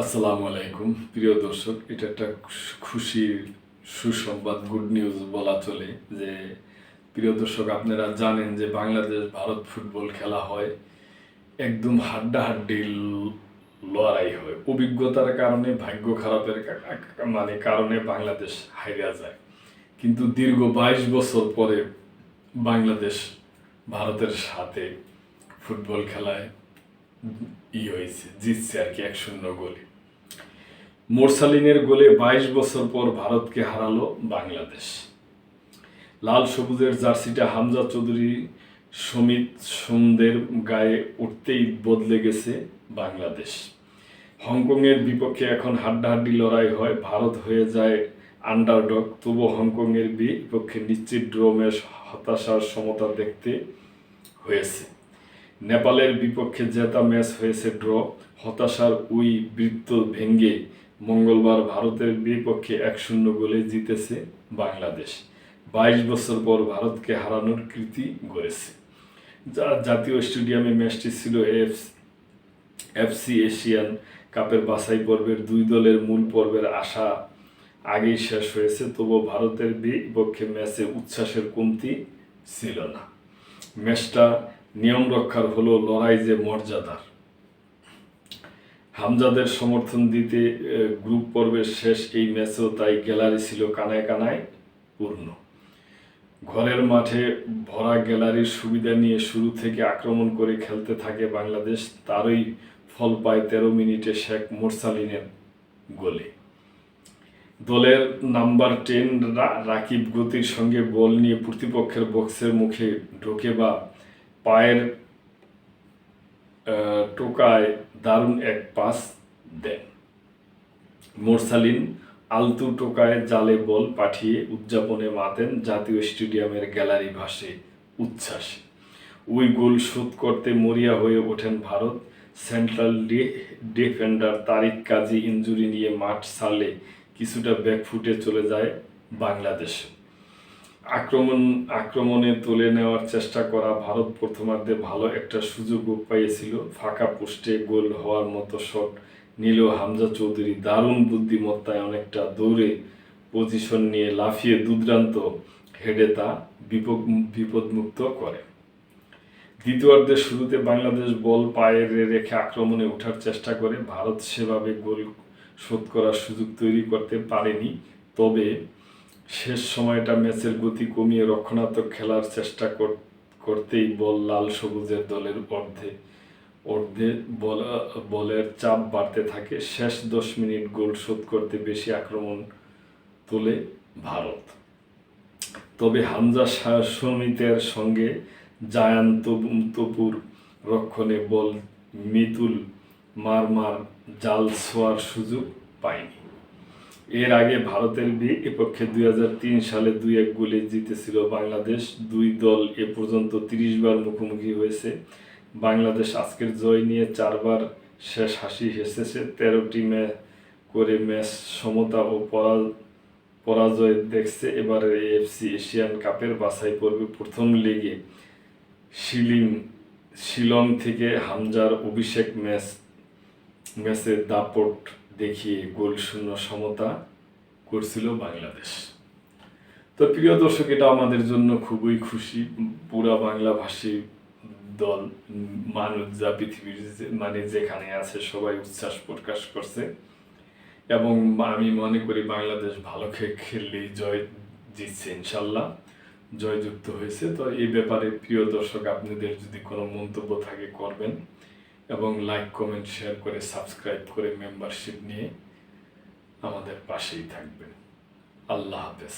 আসসালামু আলাইকুম প্রিয় দর্শক, এটা একটা খুশির সুসংবাদ, গুড নিউজ বলা চলে। যে প্রিয় দর্শক, আপনারা জানেন যে বাংলাদেশ ভারত ফুটবল খেলা হয়, একদম হাড্ডাহাড্ডি লড়াই হয়। অভিজ্ঞতার কারণে, ভাগ্য খারাপের কারণে বাংলাদেশ হারিয়ে যায়। কিন্তু দীর্ঘ 22 বছর পরে বাংলাদেশ ভারতের সাথে ফুটবল খেলায় হয়েছে, জিতছে আর কি 1-0 গোলে। মোরসালিনের গোলে 22 বছর পর ভারতকে হারালো বাংলাদেশ। লাল সবুজের জার্সিটা হামজা চৌধুরী, সমিত সোমদের গায়ে উঠতেই বদলে গেছে বাংলাদেশ। হংকংয়ের বিপক্ষে এখন হাড্ডাহাড্ডি লড়াই হয়, ভারত হয়ে যায় আন্ডারডগ। তবু হংকংয়ের বিপক্ষে নিশ্চিত ড্র ম্যাচ, হতাশার সমতা দেখতে হয়েছে। নেপালের বিপক্ষে জেতা ম্যাচ হয়েছে ড্র, হতাশার ওই বৃত্ত ভেঙে মঙ্গলবার ভারতের বিপক্ষে 1-0 গোলে জিতেছে বাংলাদেশ। 22 বছর পর ভারতকে হারানোর কীর্তি গড়েছে। জাতীয় স্টেডিয়ামে ম্যাচটি ছিল এফসি এশিয়ান কাপের বাছাই পর্বের দুই দলের মূল পর্বের আশা আগেই শেষ হয়েছে। তবুও ভারতের বিপক্ষে ম্যাচে উচ্ছ্বাসের কমতি ছিল না। ম্যাচটা নিয়ম রক্ষার হলো, লড়াই যে মর্যাদার। হামজাদের সমর্থন দিতে গ্রুপ পর্বের শেষ এই ম্যাচেও তাই গ্যালারি ছিল কানায় কানায় পূর্ণ। ঘরের মাঠে ভরা গ্যালারির সুবিধা নিয়ে শুরু থেকে আক্রমণ করে খেলতে থাকে বাংলাদেশ। তারই ফল পায় 13 মিনিটে শেখ মোরসালিনের গোলে। দলের নাম্বার 10 রাকিব গতির সঙ্গে বল নিয়ে প্রতিপক্ষের বক্সের মুখে ঢোকে বা পায়ের টোকায় দারুণ এক পাস দেন। মোরসালিন আলতু টোকায় জালে বল পাঠিয়ে উদযাপনে মাতেন। জাতীয় স্টেডিয়ামের গ্যালারি ভাসে উচ্ছ্বাসে। ওই গোল শোধ করতে মরিয়া হয়ে ওঠেন ভারত। সেন্ট্রাল ডিফেন্ডার তারিক কাজী ইনজুরি নিয়ে মাঠ ছাড়লে কিছুটা ব্যাকফুটে চলে যায় বাংলাদেশ। আক্রমণে তুলে নেওয়ার চেষ্টা করা ভারত প্রথমার্ধে ভালো একটা সুযোগও পেয়েছিল। ফাঁকা পোস্টে গোল হওয়ার মতো শট নিল হামজা চৌধুরী। দারুণ বুদ্ধিমত্তায় অনেকটা দৌড়ে পজিশন নিয়ে লাফিয়ে দুর্দান্ত হেডে তা বিপদমুক্ত করে। দ্বিতীয়ার্ধের শুরুতে বাংলাদেশ বল পায়ে রেখে আক্রমণে ওঠার চেষ্টা করে। ভারত সেভাবে গোল শোধ করার সুযোগ তৈরি করতে পারেনি। তবে শেষ সময়টা ম্যাচের গতি কমিয়ে রক্ষণাত্মক খেলার চেষ্টা করতেই বল লাল সবুজের দলের অর্ধে বলের চাপ বাড়তে থাকে। শেষ 10 মিনিট গোল শোধ করতে বেশি আক্রমণ তোলে ভারত। তবে হামজা সমিতের সঙ্গে জায়ান তপুর রক্ষণে বল মিতুল মারমার জাল ছোঁয়ার সুযোগ পায়নি। এর আগে ভারতের বিপক্ষে 2003 সালে 2-1 গোলে জিতেছিল বাংলাদেশ। দুই দল এ পর্যন্ত 30 বার মুখোমুখি হয়েছে। বাংলাদেশ আজকের জয় নিয়ে 4 বার শেষ হাসি হেসেছে। 13টি করে ম্যাচ সমতা ও পরাজয় দেখছে। এবারের এফসি এশিয়ান কাপের বাছাই পর্বে প্রথম লেগে শিলং থেকে হামজার অভিষেক ম্যাচে দাপট দেখিয়ে গোলশূন্য সমতা করছিল বাংলাদেশ। তো প্রিয় দর্শক, এটা আমাদের জন্য খুবই খুশি। পুরা বাংলাভাষী দল, মানুষ যা পৃথিবীর যেখানে আছে সবাই উচ্ছ্বাস প্রকাশ করছে। এবং আমি মনে করি বাংলাদেশ ভালো খেললেই জয় জিতছে, ইনশাল্লাহ জয়যুক্ত হয়েছে। তো এই ব্যাপারে প্রিয় দর্শক, আপনাদের যদি কোনো মন্তব্য থাকে করবেন, এবং লাইক, কমেন্ট, শেয়ার করে সাবস্ক্রাইব করে মেম্বারশিপ নিয়ে আমাদের পাশেই থাকবেন। আল্লাহ হাফেজ।